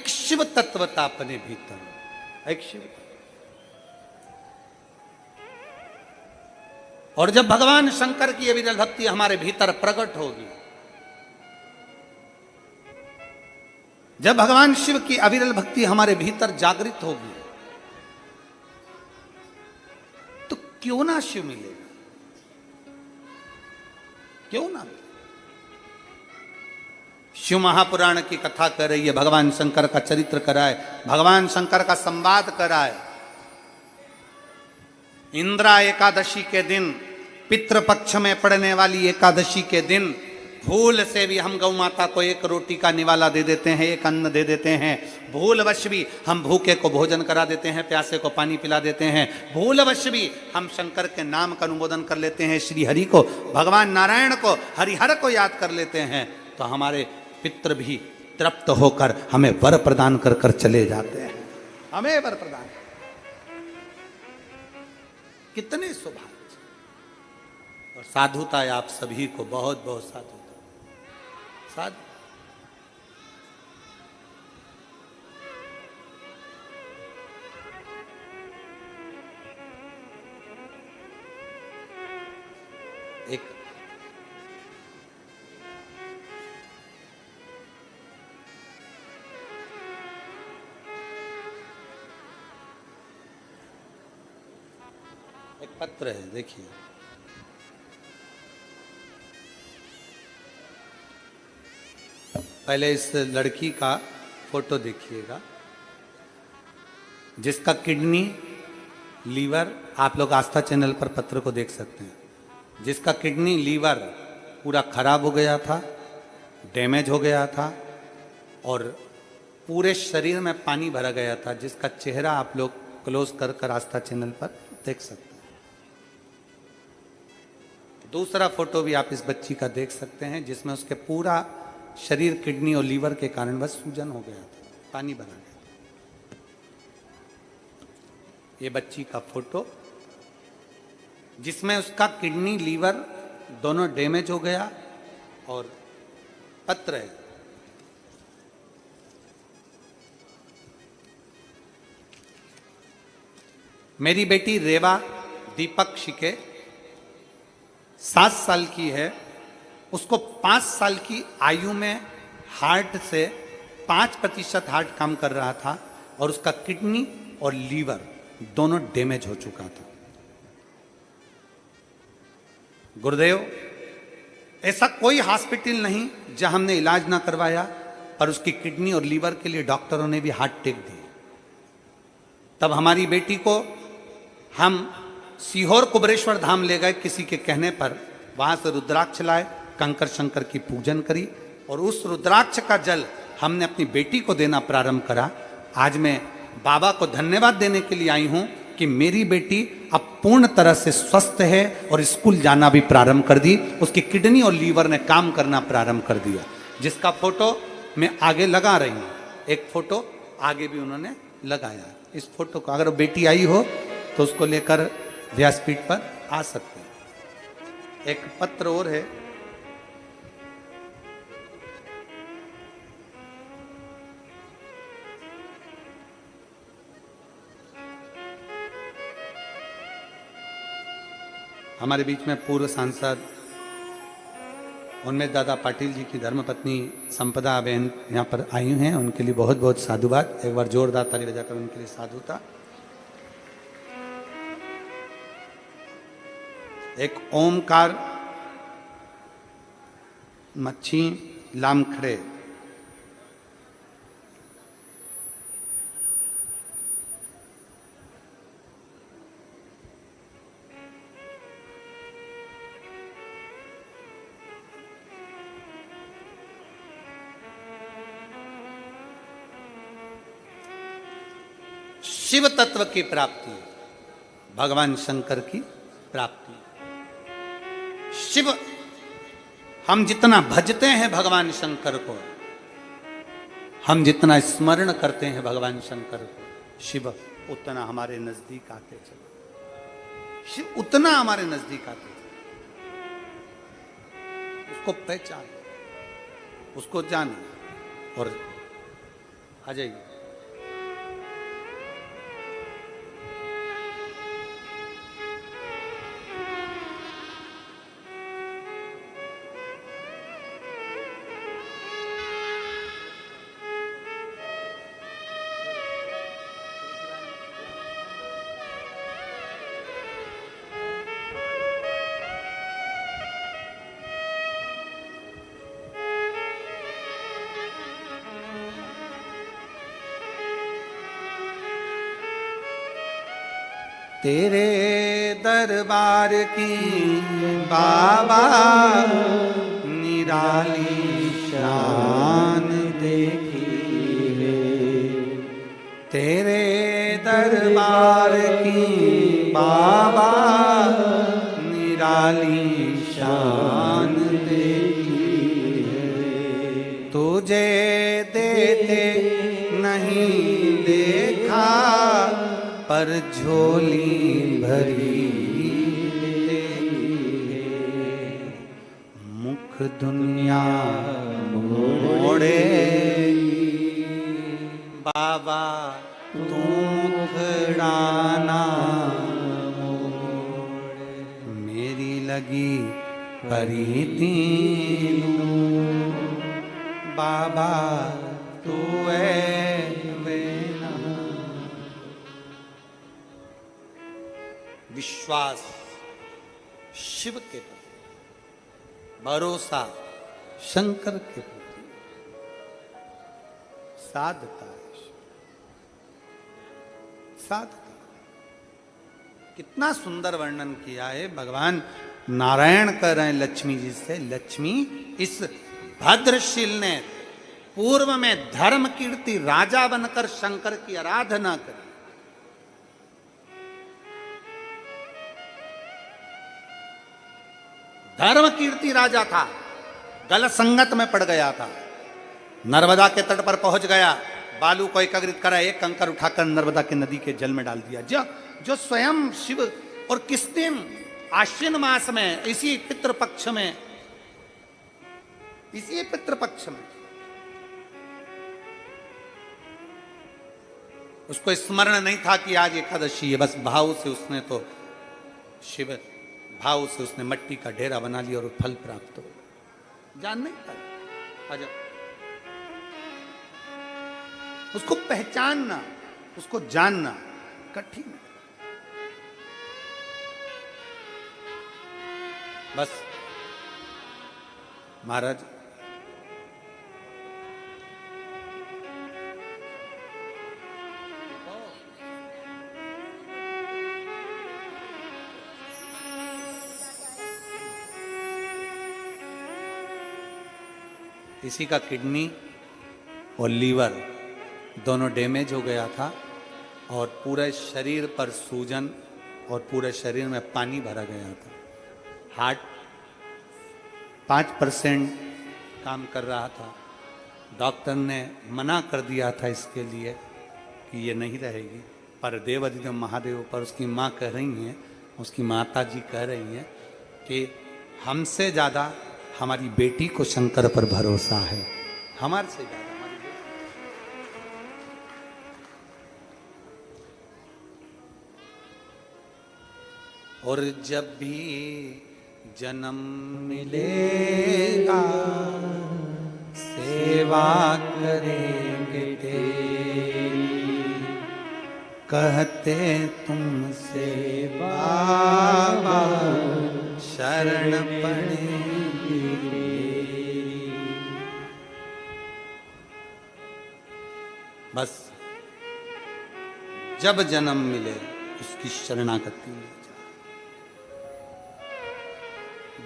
एक शिव तत्वता अपने भीतर, एक शिव। और जब भगवान शंकर की अविरल भक्ति हमारे भीतर प्रकट होगी, जब भगवान शिव की अविरल भक्ति हमारे भीतर जागृत होगी, तो क्यों ना शिव मिलेगा, क्यों ना। शिव महापुराण की कथा कर रही है, भगवान शंकर का चरित्र कराए, भगवान शंकर का संवाद कराए। इंद्रा एकादशी के दिन, पितृपक्ष में पड़ने वाली एकादशी के दिन, भूल से भी हम गौ माता को एक रोटी का निवाला दे देते हैं, एक अन्न दे देते हैं। भूलवश भी हम भूखे को भोजन करा देते हैं, प्यासे को पानी पिला देते हैं। भूलवश भी हम शंकर के नाम का अनुमोदन कर लेते हैं, श्री हरि को, भगवान नारायण को, हरिहर को याद कर लेते हैं। तो हमारे पितृ भी तृप्त होकर हमें वर प्रदान कर कर चले जाते हैं, हमें वर प्रदान। कितने सौभाग्य और साधुता है आप सभी को, बहुत बहुत साधुता, साधु। एक पत्र है, देखिए। पहले इस लड़की का फोटो देखिएगा, जिसका किडनी, लीवर, आप लोग आस्था चैनल पर पत्र को देख सकते हैं, जिसका किडनी, लीवर पूरा खराब हो गया था, डैमेज हो गया था और पूरे शरीर में पानी भरा गया था, जिसका चेहरा आप लोग क्लोज कर कर आस्था चैनल पर देख सकते हैं। दूसरा फोटो भी आप इस बच्ची का देख सकते हैं, जिसमें उसके पूरा शरीर किडनी और लीवर के कारण बस सूजन हो गया था, पानी भरा गया। ये बच्ची का फोटो, जिसमें उसका किडनी, लीवर दोनों डैमेज हो गया और पत्र है। मेरी बेटी रेवा दीपक शिके 7 साल की है। उसको 5 साल की आयु में हार्ट से 5% हार्ट काम कर रहा था और उसका किडनी और लीवर दोनों डैमेज हो चुका था। गुरुदेव, ऐसा कोई हॉस्पिटल नहीं जहां हमने इलाज ना करवाया, और उसकी किडनी और लीवर के लिए डॉक्टरों ने भी हार्ट टेक दिए। तब हमारी बेटी को हम सीहोर कुबरेश्वर धाम ले गए किसी के कहने पर, वहां से रुद्राक्ष लाए, कंकर शंकर की पूजन करी और उस रुद्राक्ष का जल हमने अपनी बेटी को देना प्रारंभ करा। आज मैं बाबा को धन्यवाद देने के लिए आई हूं कि मेरी बेटी अब पूर्ण तरह से स्वस्थ है और स्कूल जाना भी प्रारंभ कर दी। उसकी किडनी और लीवर ने काम करना प्रारंभ कर दिया, जिसका फोटो मैं आगे लगा रही हूं। एक फोटो आगे भी उन्होंने लगाया। इस फोटो को अगर बेटी आई हो तो उसको लेकर व्यासपीठ पर आ सकते हैं। एक पत्र और है, हमारे बीच में पूर्व सांसद उन्मेष दादा पाटिल जी की धर्मपत्नी संपदा बहन यहाँ पर आई हैं, उनके लिए बहुत बहुत साधुवाद। एक बार जोरदार ताली बजाकर उनके लिए साधुता। एक ओमकार मच्छी लामखड़े, शिव तत्व की प्राप्ति, भगवान शंकर की प्राप्ति। शिव, हम जितना भजते हैं भगवान शंकर को, हम जितना स्मरण करते हैं भगवान शंकर को, शिव उतना हमारे नजदीक आते चले, शिव उतना हमारे नजदीक आते चले। उसको पहचान, उसको जाने और आ जाइए। तेरे दरबार की बाबा निराली शान देखी है, तेरे दरबार की बाबा निराली शान देखी है। तुझे देते नहीं देखा पर झोली भरी मुख दुनिया मोड़े बाबा तू मुखड़ाना मेरी लगी परी तीनू बाबा तू है विश्वास शिव के प्रति, भरोसा शंकर के प्रति, साधता साधता। कितना सुंदर वर्णन किया है भगवान नारायण कर रहे हैं लक्ष्मी जी से। लक्ष्मी इस भद्रशील ने पूर्व में धर्म कीर्ति राजा बनकर शंकर की आराधना करी। धर्म कीर्ति राजा था, गलत संगत में पड़ गया था, नर्मदा के तट पर पहुंच गया, बालू को एकत्रित करा, एक कंकर उठाकर नर्मदा के नदी के जल में डाल दिया। जो स्वयं शिव और किस दिन आश्विन मास में इसी पितृपक्ष में उसको स्मरण नहीं था कि आज एकादशी है, बस भाव से उसने तो शिव भाव से उसने मट्टी का ढेरा बना लिया और फल प्राप्त हो। जान नहीं पाया अजब, उसको पहचानना, उसको जानना कठिन है। बस महाराज इसी का किडनी और लीवर दोनों डैमेज हो गया था और पूरे शरीर पर सूजन और पूरे शरीर में पानी भरा गया था। हार्ट 5% काम कर रहा था। डॉक्टर ने मना कर दिया था इसके लिए कि ये नहीं रहेगी, पर देवाधिदेव महादेव पर उसकी माँ कह रही हैं, उसकी माता जी कह रही हैं कि हमसे ज़्यादा हमारी बेटी को शंकर पर भरोसा है, हमारे से ज़्यादा हमारी बेटी। और जब भी जन्म मिलेगा सेवा करेंगे तेरी, कहते तुमसे बाबा शरण पड़ेंगे। बस जब जन्म मिले उसकी शरणागति में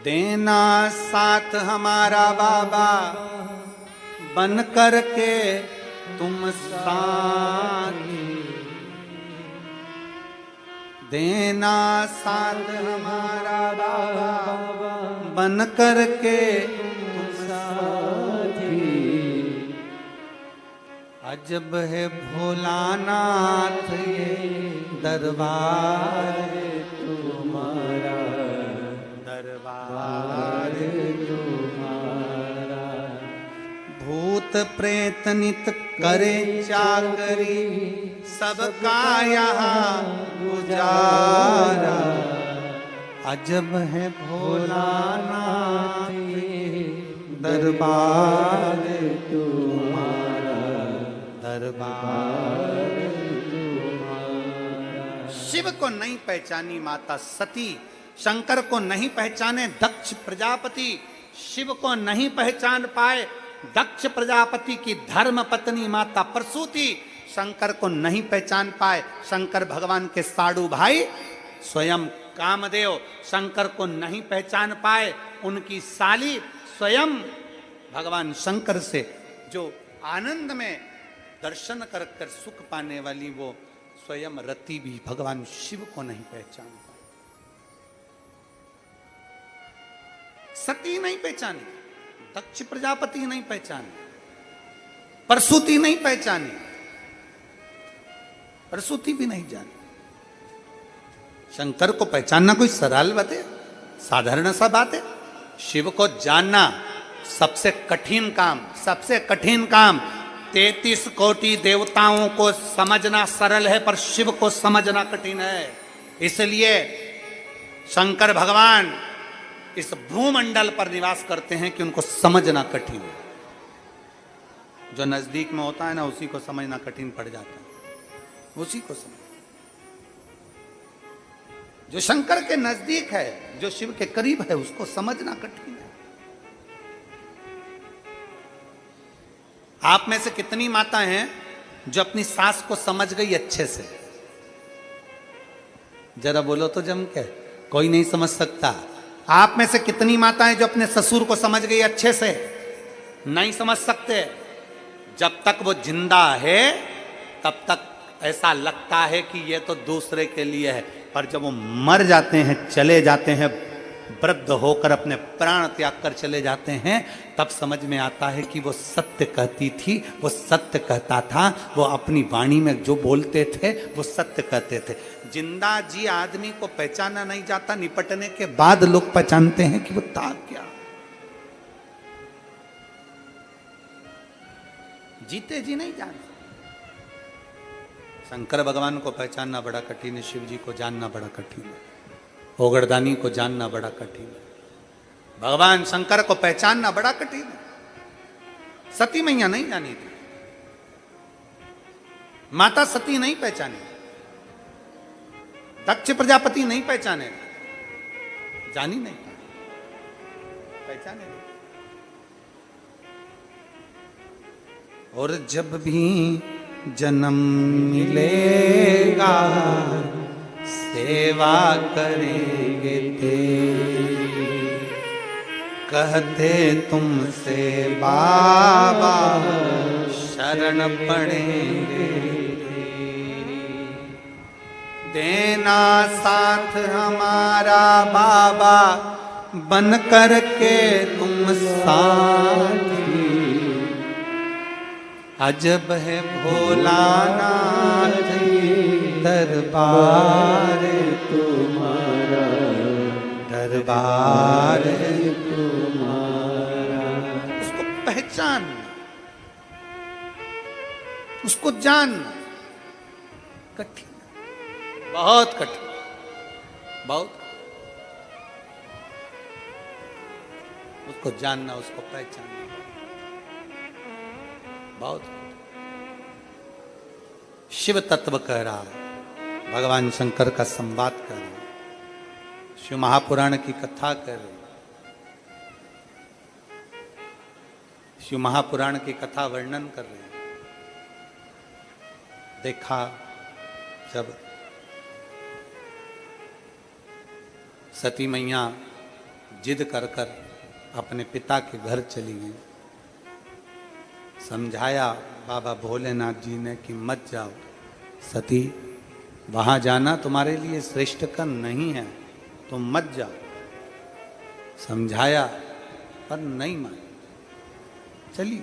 देना साथ हमारा बाबा, बन कर के तुम साथी, देना साथ हमारा बाबा, बन कर के तुम साथी। अजब है भोलानाथ ये दरबार तुम्हारा, दरबार तुम्हारा। भूत प्रेत नित करे चाकरी, सबका यहाँ गुजारा। अजब है भोलानाथ दरबार तुम्हारा, दरबार तुम्हारा। शिव को नहीं पहचानी माता सती, शंकर को नहीं पहचाने दक्ष प्रजापति, शिव को नहीं पहचान पाए दक्ष प्रजापति की धर्म पत्नी माता प्रसूति, शंकर को नहीं पहचान पाए शंकर भगवान के साडू भाई स्वयं कामदेव, शंकर को नहीं पहचान पाए उनकी साली स्वयं भगवान शंकर से जो आनंद में दर्शन कर कर सुख पाने वाली वो स्वयं रति भी भगवान शिव को नहीं पहचान पाए। सती नहीं पहचानी, दक्ष प्रजापति नहीं पहचाने, प्रसूति नहीं पहचानी, प्रसूति भी नहीं जानी। शंकर को पहचानना कोई सरल बात है, साधारण सा बात है। शिव को जानना सबसे कठिन काम, सबसे कठिन काम। 33 कोटि देवताओं को समझना सरल है, पर शिव को समझना कठिन है। इसलिए शंकर भगवान इस भूमंडल पर निवास करते हैं कि उनको समझना कठिन है। जो नजदीक में होता है ना, उसी को समझना कठिन पड़ जाता है, उसी को समझ। जो शंकर के नजदीक है, जो शिव के करीब है, उसको समझना कठिन है। आप में से कितनी माता हैं जो अपनी सास को समझ गई अच्छे से? जरा बोलो तो जम के, कोई नहीं समझ सकता। आप में से कितनी माताएं जो अपने ससुर को समझ गई अच्छे से? नहीं समझ सकते। जब तक वो जिंदा है तब तक ऐसा लगता है कि ये तो दूसरे के लिए है, पर जब वो मर जाते हैं, चले जाते हैं, वृद्ध होकर अपने प्राण त्याग कर चले जाते हैं, तब समझ में आता है कि वो सत्य कहती थी, वो सत्य कहता था, वो अपनी वाणी में जो बोलते थे वो सत्य कहते थे। जिंदा जी आदमी को पहचाना नहीं जाता, निपटने के बाद लोग पहचानते हैं कि वो था क्या। जीते जी नहीं जानते। शंकर भगवान को पहचानना बड़ा कठिन है, शिव जी को जानना बड़ा कठिन है, ओगरदानी को जानना बड़ा कठिन है, भगवान शंकर को पहचानना बड़ा कठिन है। सती मैया नहीं जानी थी, माता सती नहीं पहचानी, दक्ष प्रजापति नहीं पहचाने, जानी नहीं, पहचाने नहीं। और जब भी जन्म मिलेगा सेवा करेंगे तेरी, कहते तुमसे बाबा शरण पड़ेंगे तेरी। देना साथ हमारा बाबा बन कर के तुम साथी, अजब है भोलानाथ दरबार तुम्हारा, दरबार तुम्हारा। उसको पहचान, उसको जानना कठिन, बहुत कठिन, बहुत। उसको जानना, उसको पहचानना बहुत। शिव तत्व कह रहा है, भगवान शंकर का संवाद कर रहे हैं, शिव महापुराण की कथा कर रहे हैं, शिव महापुराण की कथा वर्णन कर रहे हैं। देखा जब सती मैया जिद कर कर अपने पिता के घर चली गई, समझाया बाबा भोलेनाथ जी ने कि मत जाओ सती, वहां जाना तुम्हारे लिए श्रेष्ठ का नहीं है, तुम मत जाओ। समझाया पर नहीं मानी, चली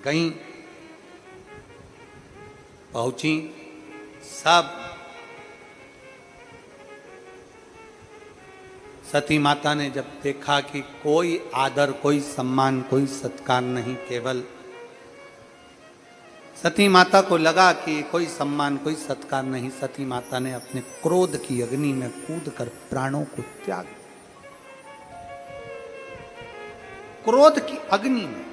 गई, पहुंची, सब सती माता ने जब देखा कि कोई आदर, कोई सम्मान, कोई सत्कार नहीं, केवल सती माता को लगा कि कोई सम्मान, कोई सत्कार नहीं, सती माता ने अपने क्रोध की अग्नि में कूदकर प्राणों को त्याग, क्रोध की अग्नि में।